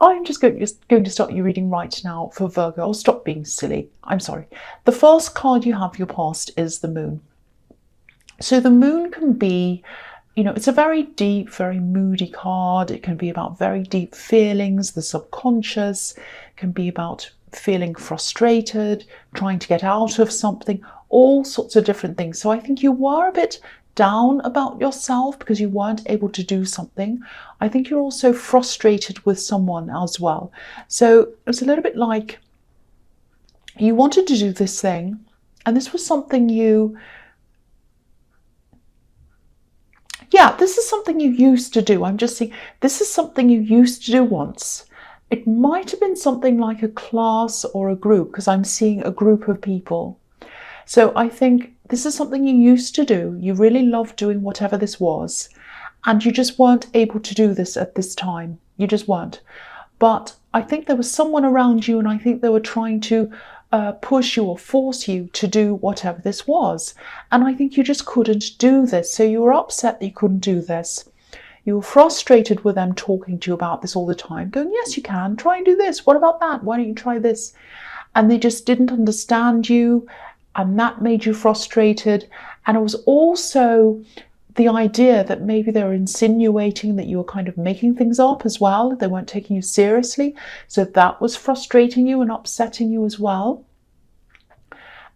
I'm just going to start your reading right now for Virgo. I'll stop being silly. I'm sorry. The first card you have your past is the moon. So the moon can be, it's a very deep, very moody card. It can be about very deep feelings, the subconscious. It can be about feeling frustrated, trying to get out of something, all sorts of different things. So I think you were a bit down about yourself because you weren't able to do something. I think you're also frustrated with someone as well. So it's a little bit like you wanted to do this thing, and this was something this is something you used to do. I'm just saying, this is something you used to do once. It might have been something like a class or a group, because I'm seeing a group of people. So I think this is something you used to do. You really loved doing whatever this was, and you just weren't able to do this at this time. You just weren't. But I think there was someone around you, and I think they were trying to push you or force you to do whatever this was. And I think you just couldn't do this. So you were upset that you couldn't do this. You were frustrated with them talking to you about this all the time, going, yes, you can, try and do this. What about that? Why don't you try this? And they just didn't understand you, and that made you frustrated. And it was also the idea that maybe they were insinuating that you were kind of making things up as well. They weren't taking you seriously. So that was frustrating you and upsetting you as well.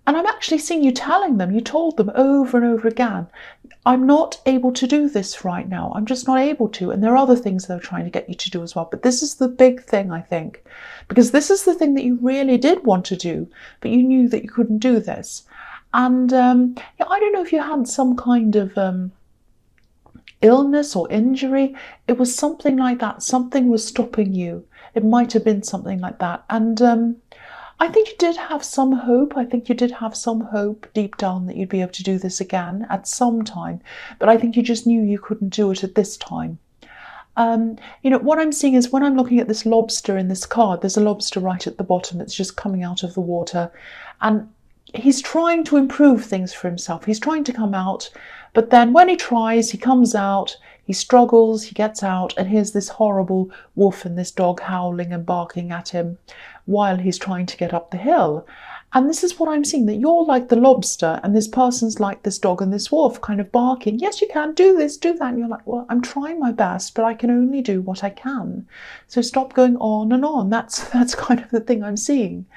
And I'm actually seeing you telling them, you told them over and over again, I'm not able to do this right now. I'm just not able to. And there are other things they're trying to get you to do as well. But this is the big thing, I think, because this is the thing that you really did want to do, but you knew that you couldn't do this. And I don't know if you had some kind of illness or injury. It was something like that. Something was stopping you. It might have been something like that. And I think you did have some hope. I think you did have some hope deep down that you'd be able to do this again at some time. But I think you just knew you couldn't do it at this time. What I'm seeing is when I'm looking at this lobster in this card, there's a lobster right at the bottom. It's just coming out of the water. And he's trying to improve things for himself. He's trying to come out. But then when he tries, he comes out, he struggles, he gets out, and here's this horrible wolf and this dog howling and barking at him while he's trying to get up the hill. And this is what I'm seeing, that you're like the lobster and this person's like this dog and this wolf kind of barking, yes, you can, do this, do that. And you're like, well, I'm trying my best, but I can only do what I can. So stop going on and on. That's kind of the thing I'm seeing.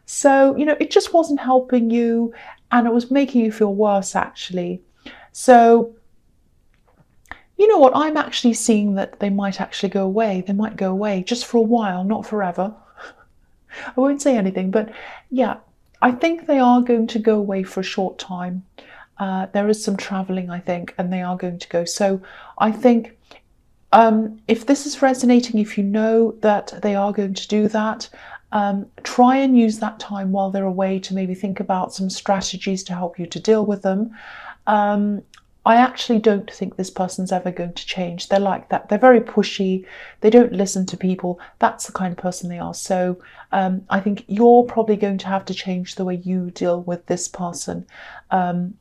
So, it just wasn't helping you, and it was making you feel worse, actually. So, you know what, I'm actually seeing that they might actually go away. They might go away just for a while, not forever. I won't say anything, but yeah, I think they are going to go away for a short time. There is some traveling, I think, and they are going to go. So I think if this is resonating, if you know that they are going to do that, try and use that time while they're away to maybe think about some strategies to help you to deal with them. I actually don't think this person's ever going to change. They're like that. They're very pushy. They don't listen to people. That's the kind of person they are. So I think you're probably going to have to change the way you deal with this person. And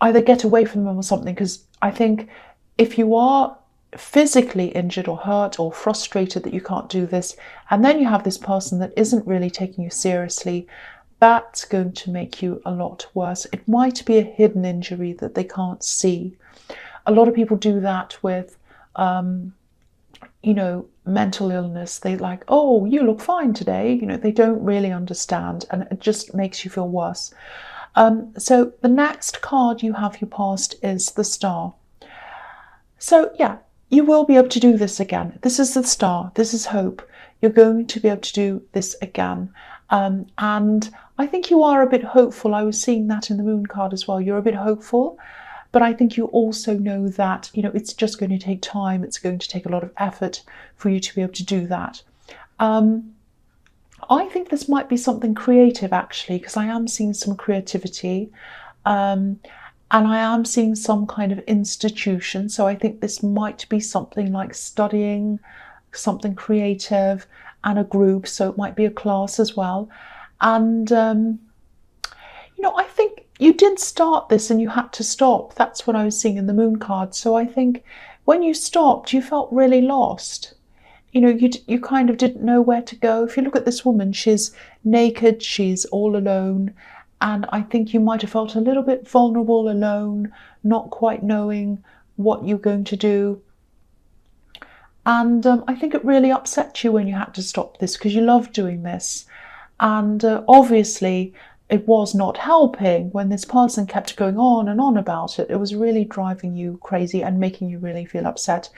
either get away from them or something, because I think if you are physically injured or hurt or frustrated that you can't do this, and then you have this person that isn't really taking you seriously, that's going to make you a lot worse. It might be a hidden injury that they can't see. A lot of people do that with, mental illness. They like, oh, you look fine today. They don't really understand, and it just makes you feel worse. So the next card you have your past is the Star. So yeah, you will be able to do this again. This is the Star. This is hope. You're going to be able to do this again. And I think you are a bit hopeful. I was seeing that in the Moon card as well. You're a bit hopeful, but I think you also know that, it's just going to take time. It's going to take a lot of effort for you to be able to do that. I think this might be something creative, actually, because I am seeing some creativity. And I am seeing some kind of institution. So I think this might be something like studying, something creative, and a group. So it might be a class as well. And, I think you did start this and you had to stop. That's what I was seeing in the Moon card. So I think when you stopped, you felt really lost. you kind of didn't know where to go. If you look at this woman, she's naked, she's all alone, and I think you might have felt a little bit vulnerable, alone, not quite knowing what you're going to do. And I think it really upset you when you had to stop this, because you loved doing this. And obviously, it was not helping when this person kept going on and on about it. It was really driving you crazy and making you really feel upset,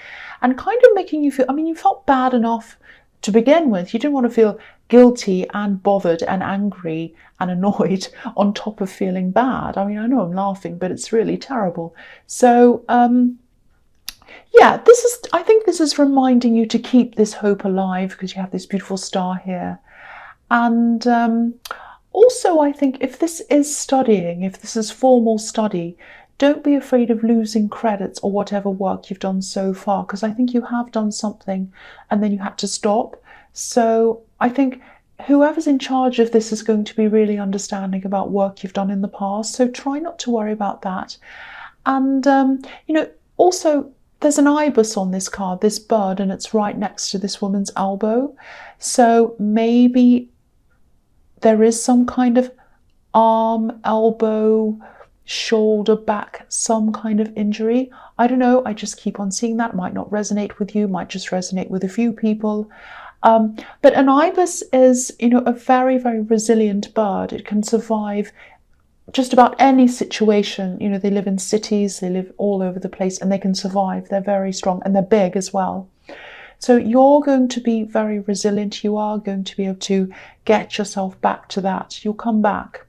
and kind of making you feel, I mean, you felt bad enough to begin with. You didn't want to feel guilty and bothered and angry and annoyed on top of feeling bad. I mean, I know I'm laughing, but it's really terrible. So, yeah, I think this is reminding you to keep this hope alive, because you have this beautiful star here. And also, I think if this is studying, if this is formal study, don't be afraid of losing credits or whatever work you've done so far, because I think you have done something and then you had to stop. So I think whoever's in charge of this is going to be really understanding about work you've done in the past. So try not to worry about that. And, also, there's an ibis on this card, this bird, and it's right next to this woman's elbow. So maybe there is some kind of arm, elbow, shoulder, back, some kind of injury. I don't know, I just keep on seeing that. It might not resonate with you, might just resonate with a few people. But an ibis is, a very, very resilient bird. It can survive just about any situation. They live in cities, they live all over the place, and they can survive. They're very strong, and they're big as well. So you're going to be very resilient. You are going to be able to get yourself back to that. You'll come back.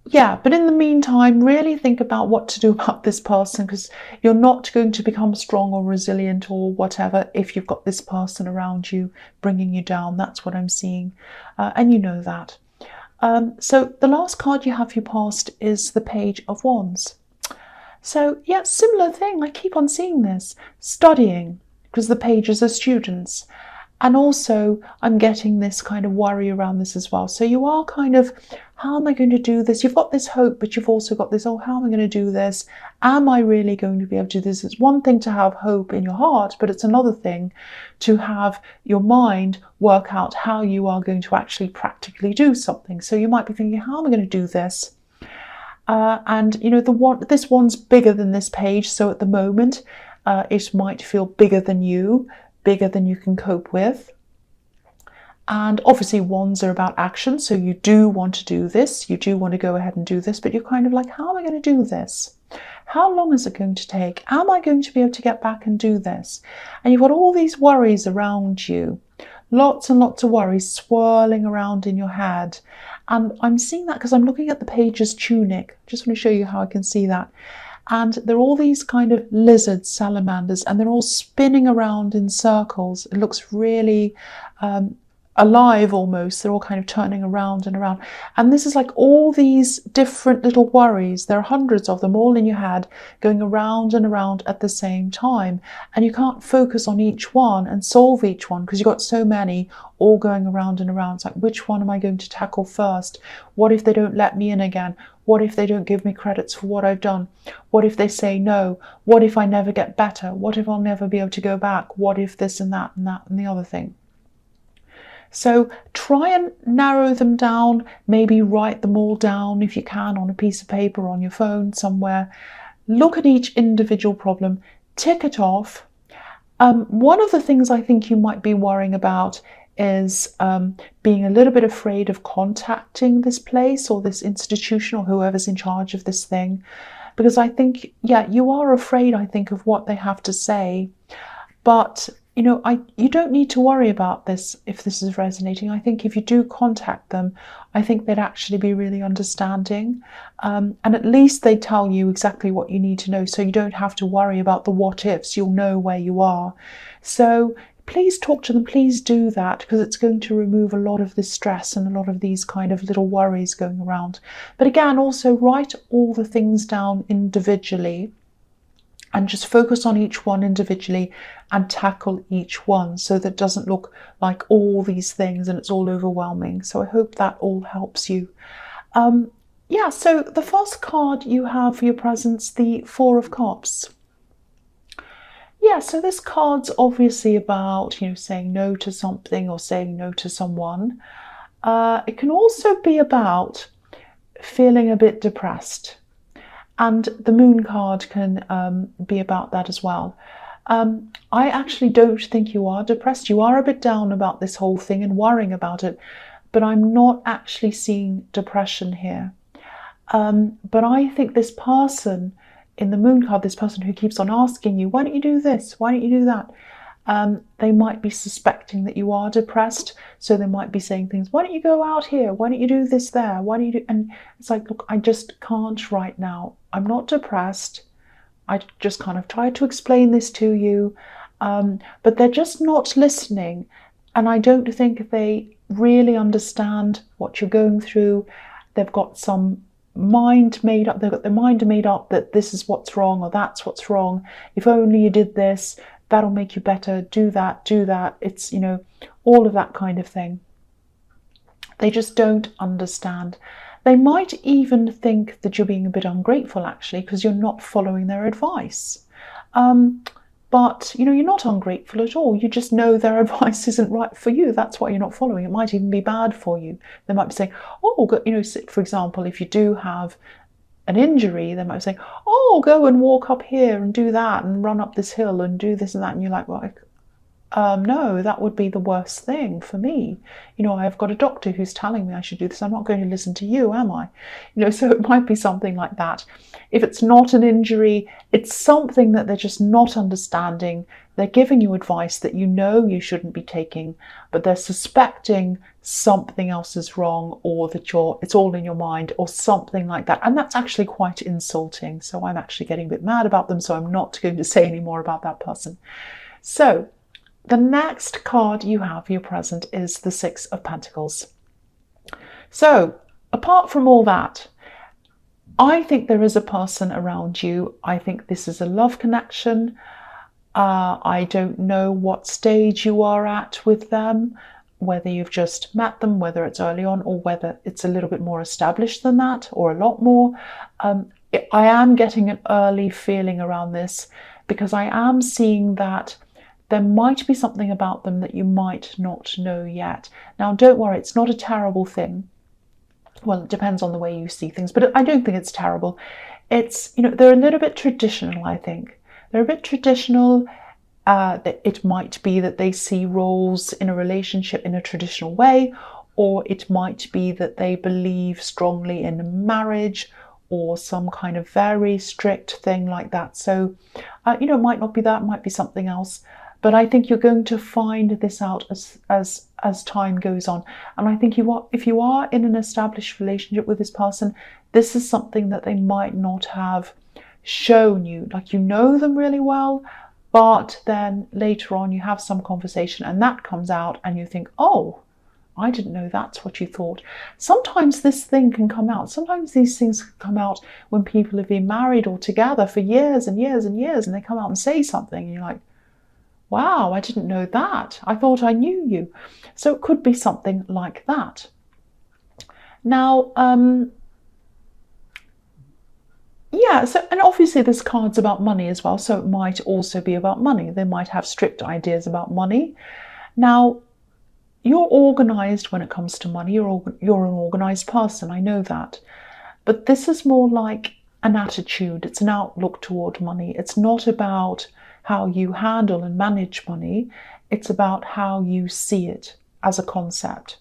Yeah, but in the meantime, really think about what to do about this person, because you're not going to become strong or resilient or whatever if you've got this person around you bringing you down. That's what I'm seeing, and you know that. So the last card you have for your past is the Page of Wands. So yeah, similar thing. I keep on seeing this. Studying, because the pages are students. And also I'm getting this kind of worry around this as well. So you are kind of, how am I going to do this? You've got this hope, but you've also got this, oh, how am I going to do this? Am I really going to be able to do this? It's one thing to have hope in your heart, but it's another thing to have your mind work out how you are going to actually practically do something. So you might be thinking, how am I going to do this? And this one's bigger than this page. So at the moment, it might feel bigger than you can cope with. And obviously wands are about action. So you do want to do this. You do want to go ahead and do this, but you're kind of like, how am I going to do this? How long is it going to take? Am I going to be able to get back and do this? And you've got all these worries around you. Lots and lots of worries swirling around in your head. And I'm seeing that because I'm looking at the page's tunic. Just want to show you how I can see that. And they're all these kind of lizards, salamanders, and they're all spinning around in circles. It looks really alive almost. They're all kind of turning around and around. And this is like all these different little worries. There are hundreds of them all in your head going around and around at the same time. And you can't focus on each one and solve each one because you've got so many all going around and around. It's like, which one am I going to tackle first? What if they don't let me in again? What if they don't give me credits for what I've done? What if they say no? What if I never get better? What if I'll never be able to go back? What if this and that and that and the other thing? So try and narrow them down, maybe write them all down if you can on a piece of paper or on your phone somewhere. Look at each individual problem, tick it off. One of the things I think you might be worrying about is being a little bit afraid of contacting this place or this institution or whoever's in charge of this thing. Because I think, yeah, you are afraid, I think, of what they have to say. But you don't need to worry about this if this is resonating. I think if you do contact them, I think they'd actually be really understanding. And at least they tell you exactly what you need to know, so you don't have to worry about the what ifs. You'll know where you are. So please talk to them. Please do that, because it's going to remove a lot of this stress and a lot of these kind of little worries going around. But again, also write all the things down individually and just focus on each one individually and tackle each one so that it doesn't look like all these things and it's all overwhelming. So I hope that all helps you. Yeah, so the first card you have for your presence, the Four of Cups. Yeah, so this card's obviously about, saying no to something or saying no to someone. It can also be about feeling a bit depressed. And the moon card can be about that as well. I actually don't think you are depressed. You are a bit down about this whole thing and worrying about it, but I'm not actually seeing depression here. But I think this person in the moon card, this person who keeps on asking you, why don't you do this? Why don't you do that? They might be suspecting that you are depressed. So they might be saying things, why don't you go out here? Why don't you do this there? Why don't you do? And it's like, look, I just can't right now. I'm not depressed. I just kind of tried to explain this to you. But they're just not listening. And I don't think they really understand what you're going through. They've got some mind made up. They've got their mind made up that this is what's wrong or that's what's wrong. If only you did this, that'll make you better. Do that, do that. It's, all of that kind of thing. They just don't understand. They might even think that you're being a bit ungrateful, actually, because you're not following their advice. But, you're not ungrateful at all. You just know their advice isn't right for you. That's why you're not following. It might even be bad for you. They might be saying, oh, for example, if you do have an injury, they might be saying, oh, go and walk up here and do that and run up this hill and do this and that. And you're like, well, no, that would be the worst thing for me. I've got a doctor who's telling me I should do this. I'm not going to listen to you, am I? So it might be something like that. If it's not an injury, it's something that they're just not understanding. They're giving you advice that you shouldn't be taking, but they're suspecting something else is wrong, or that it's all in your mind or something like that. And that's actually quite insulting. So I'm actually getting a bit mad about them. So I'm not going to say any more about that person. So the next card you have for your present is the Six of Pentacles. So apart from all that, I think there is a person around you. I think this is a love connection. I don't know what stage you are at with them, whether you've just met them, whether it's early on, or whether it's a little bit more established than that, or a lot more. I am getting an early feeling around this, because I am seeing that there might be something about them that you might not know yet. Now, don't worry, it's not a terrible thing. Well, it depends on the way you see things, but I don't think it's terrible. It's, they're a little bit traditional, I think. They're a bit traditional. It might be that they see roles in a relationship in a traditional way, or it might be that they believe strongly in marriage or some kind of very strict thing like that. So, it might not be that, it might be something else. But I think you're going to find this out as time goes on. And I think if you are in an established relationship with this person, this is something that they might not have shown you. Like, you know them really well, but then later on you have some conversation and that comes out and you think, oh, I didn't know that's what you thought. Sometimes this thing can come out. Sometimes these things can come out when people have been married or together for years and years and years, and they come out and say something and you're like, wow, I didn't know that. I thought I knew you. So it could be something like that. Now, yeah, so, and obviously this card's about money as well, so it might also be about money. They might have strict ideas about money. Now, you're organized when it comes to money. You're an organized person, I know that. But this is more like an attitude. It's an outlook toward money. It's not about how you handle and manage money. It's about how you see it as a concept.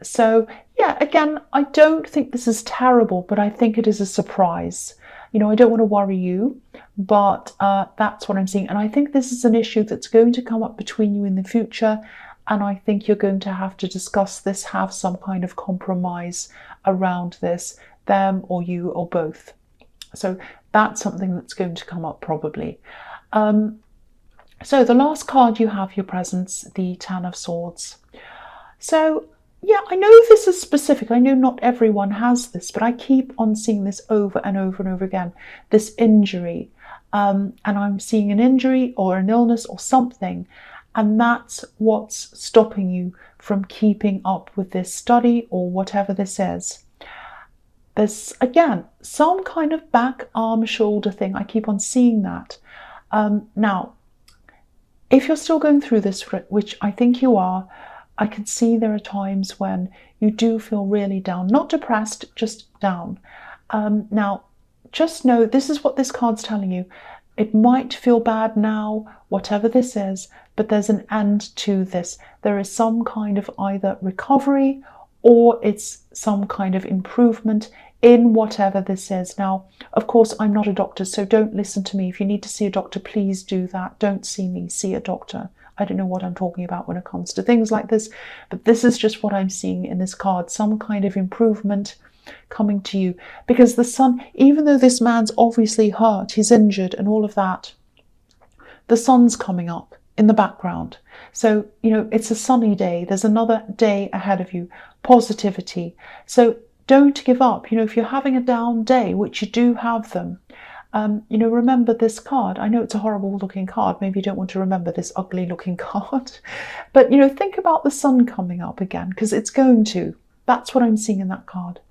So yeah, again, I don't think this is terrible, but I think it is a surprise. I don't want to worry you, but that's what I'm seeing. And I think this is an issue that's going to come up between you in the future. And I think you're going to have to discuss this, have some kind of compromise around this, them or you or both. So that's something that's going to come up probably. So the last card you have, your presents, the Ten of Swords. So yeah, I know this is specific. I know not everyone has this, but I keep on seeing this over and over and over again, this injury. And I'm seeing an injury or an illness or something. And that's what's stopping you from keeping up with this study or whatever this is. There's, again, some kind of back, arm, shoulder thing. I keep on seeing that. Now, if you're still going through this, which I think you are, I can see there are times when you do feel really down, not depressed, just down. Now, just know this is what this card's telling you. It might feel bad now, whatever this is, but there's an end to this. There is some kind of either recovery or it's some kind of improvement in whatever this is. Now, of course, I'm not a doctor, so don't listen to me. If you need to see a doctor, please do that. Don't see me, see a doctor. I don't know what I'm talking about when it comes to things like this, but this is just what I'm seeing in this card, some kind of improvement coming to you. Because the sun, even though this man's obviously hurt, he's injured and all of that, the sun's coming up in the background. So, you know, it's a sunny day. There's another day ahead of you. Positivity. So don't give up. You know, if you're having a down day, which you do have them, you know, remember this card. I know it's a horrible looking card. Maybe you don't want to remember this ugly looking card. But, you know, think about the sun coming up again, because it's going to. That's what I'm seeing in that card.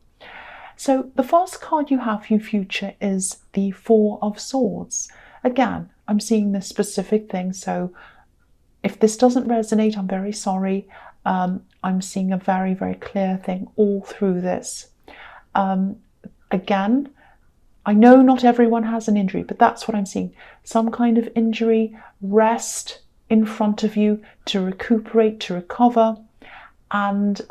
So the first card you have for your future is the Four of Swords. Again, I'm seeing this specific thing. So if this doesn't resonate, I'm very sorry. I'm seeing a very, very clear thing all through this. Again, I know not everyone has an injury, but that's what I'm seeing. Some kind of injury, rest in front of you to recuperate, to recover. And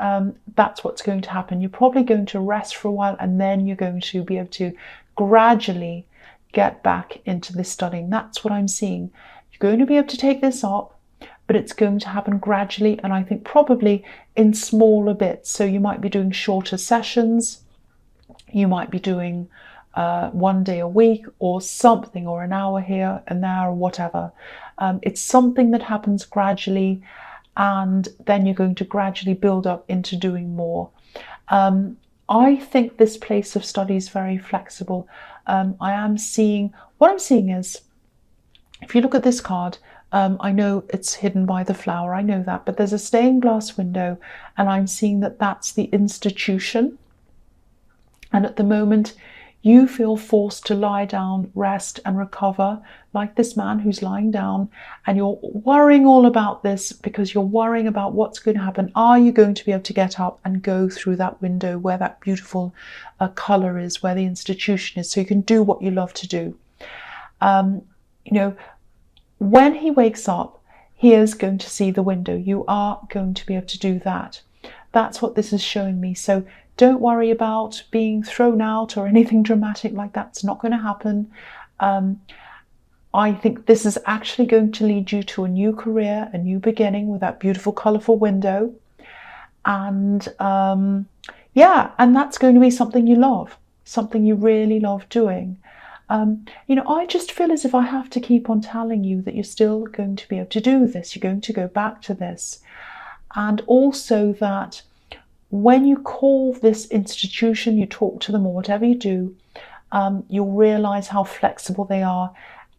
that's what's going to happen. You're probably going to rest for a while, and then you're going to be able to gradually get back into this studying. That's what I'm seeing. You're going to be able to take this up, but it's going to happen gradually, and I think probably in smaller bits. So you might be doing shorter sessions. You might be doing 1 day a week or something, or an hour here and there, or whatever. It's something that happens gradually, and then you're going to gradually build up into doing more. I think this place of study is very flexible. What I'm seeing is, if you look at this card, I know it's hidden by the flower, I know that, but there's a stained glass window, and I'm seeing that that's the institution. And at the moment, you feel forced to lie down, rest and recover, like this man who's lying down, and you're worrying all about this because you're worrying about what's going to happen. Are you going to be able to get up and go through that window where that beautiful colour is, where the institution is, so you can do what you love to do? You know, when he wakes up, he is going to see the window. You are going to be able to do that. That's what this is showing me. So don't worry about being thrown out or anything dramatic like that. It's not going to happen. I think this is actually going to lead you to a new career, a new beginning with that beautiful, colourful window. And yeah, and that's going to be something you love, something you really love doing. You know, I just feel as if I have to keep on telling you that you're still going to be able to do this. You're going to go back to this. And also that when you call this institution, you talk to them or whatever you do, you'll realise how flexible they are.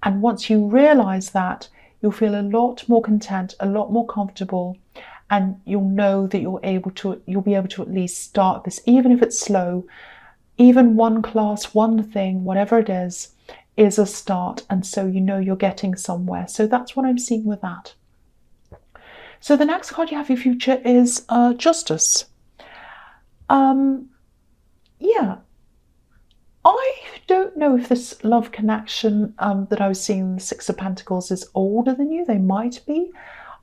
And once you realise that, you'll feel a lot more content, a lot more comfortable, and you'll know that you'll be able to at least start this, even if it's slow. Even one class, one thing, whatever it is a start. And so you know you're getting somewhere. So that's what I'm seeing with that. So the next card you have for your future is Justice. Yeah, I don't know if this love connection that I was seeing in the Six of Pentacles is older than you. They might be.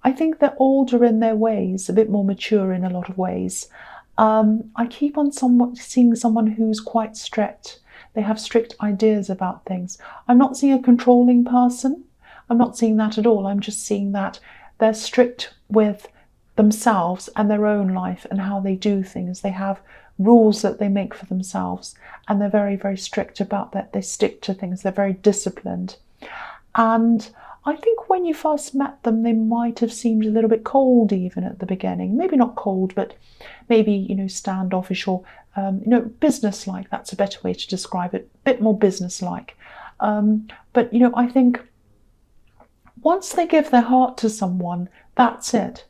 I think they're older in their ways, a bit more mature in a lot of ways. I keep on seeing someone who's quite strict. They have strict ideas about things. I'm not seeing a controlling person. I'm not seeing that at all. I'm just seeing that they're strict with themselves and their own life and how they do things. They have rules that they make for themselves, and they're very, very strict about that. They stick to things. They're very disciplined. And I think when you first met them, they might have seemed a little bit cold even at the beginning. Maybe not cold, but maybe, you know, standoffish or, you know, businesslike. That's a better way to describe it. A bit more businesslike. But, you know, I think once they give their heart to someone, that's it.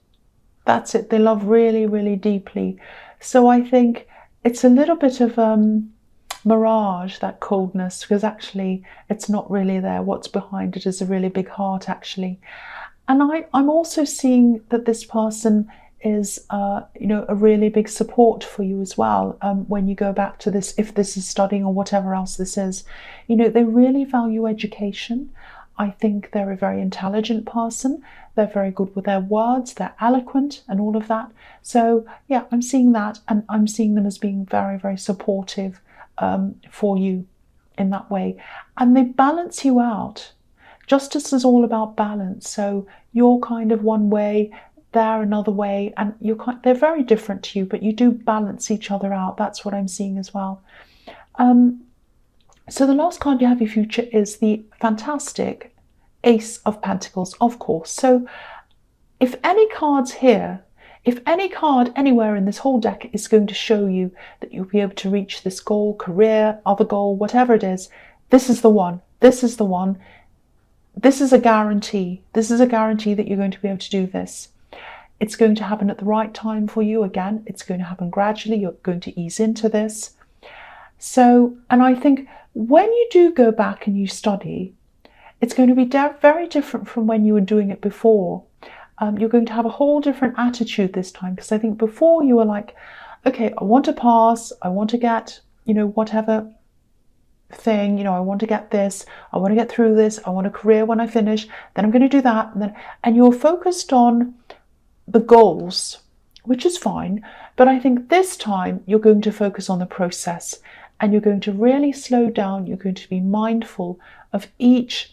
That's it. They love really, really deeply. So I think it's a little bit of mirage, that coldness, because actually it's not really there. What's behind it is a really big heart, actually. And I'm also seeing that this person is, a really big support for you as well. When you go back to this, if this is studying or whatever else this is, they really value education. I think they're a very intelligent person. They're very good with their words. They're eloquent and all of that. So yeah, I'm seeing that, and I'm seeing them as being very, very supportive for you in that way. And they balance you out. Justice is all about balance. So you're kind of one way, they're another way, and they're very different to you, but you do balance each other out. That's what I'm seeing as well. So the last card you have in your future is the fantastic Ace of Pentacles, of course. So if any cards here, if any card anywhere in this whole deck is going to show you that you'll be able to reach this goal, career, other goal, whatever it is, this is the one. This is the one. This is a guarantee. This is a guarantee that you're going to be able to do this. It's going to happen at the right time for you. Again, it's going to happen gradually. You're going to ease into this. So, and I think when you do go back and you study, it's going to be very different from when you were doing it before. You're going to have a whole different attitude this time, because I think before you were like, okay, I want to pass, I want to get, whatever thing, I want to get this, I want to get through this, I want a career when I finish, then I'm going to do that, and you're focused on the goals, which is fine. But I think this time you're going to focus on the process, and you're going to really slow down. You're going to be mindful of each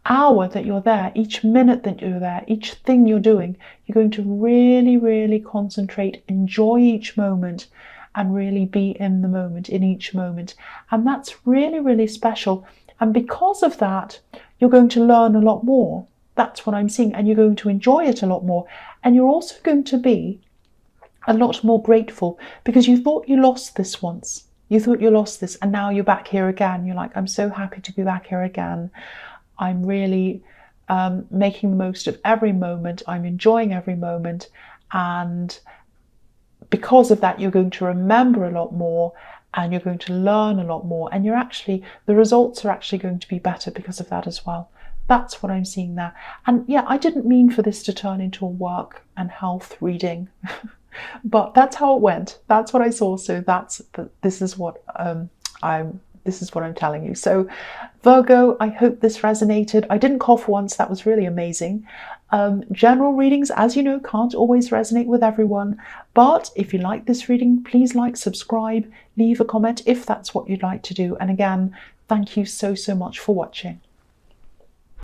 hour that you're there, each minute that you're there, each thing you're doing. You're going to really, really concentrate, enjoy each moment, and really be in the moment, in each moment. And that's really, really special. And because of that, you're going to learn a lot more. That's what I'm seeing. And you're going to enjoy it a lot more. And you're also going to be a lot more grateful, because you thought you lost this once. You thought you lost this, and now you're back here again. You're like, I'm so happy to be back here again. I'm really making the most of every moment. I'm enjoying every moment. And because of that, you're going to remember a lot more, and you're going to learn a lot more. And the results are actually going to be better because of that as well. That's what I'm seeing there. And yeah, I didn't mean for this to turn into a work and health reading, but that's how it went. That's what I saw. So this is what I'm telling you. So Virgo, I hope this resonated. I didn't cough once. That was really amazing. General readings, as you know, can't always resonate with everyone. But if you like this reading, please like, subscribe, leave a comment if that's what you'd like to do. And again, thank you so much for watching.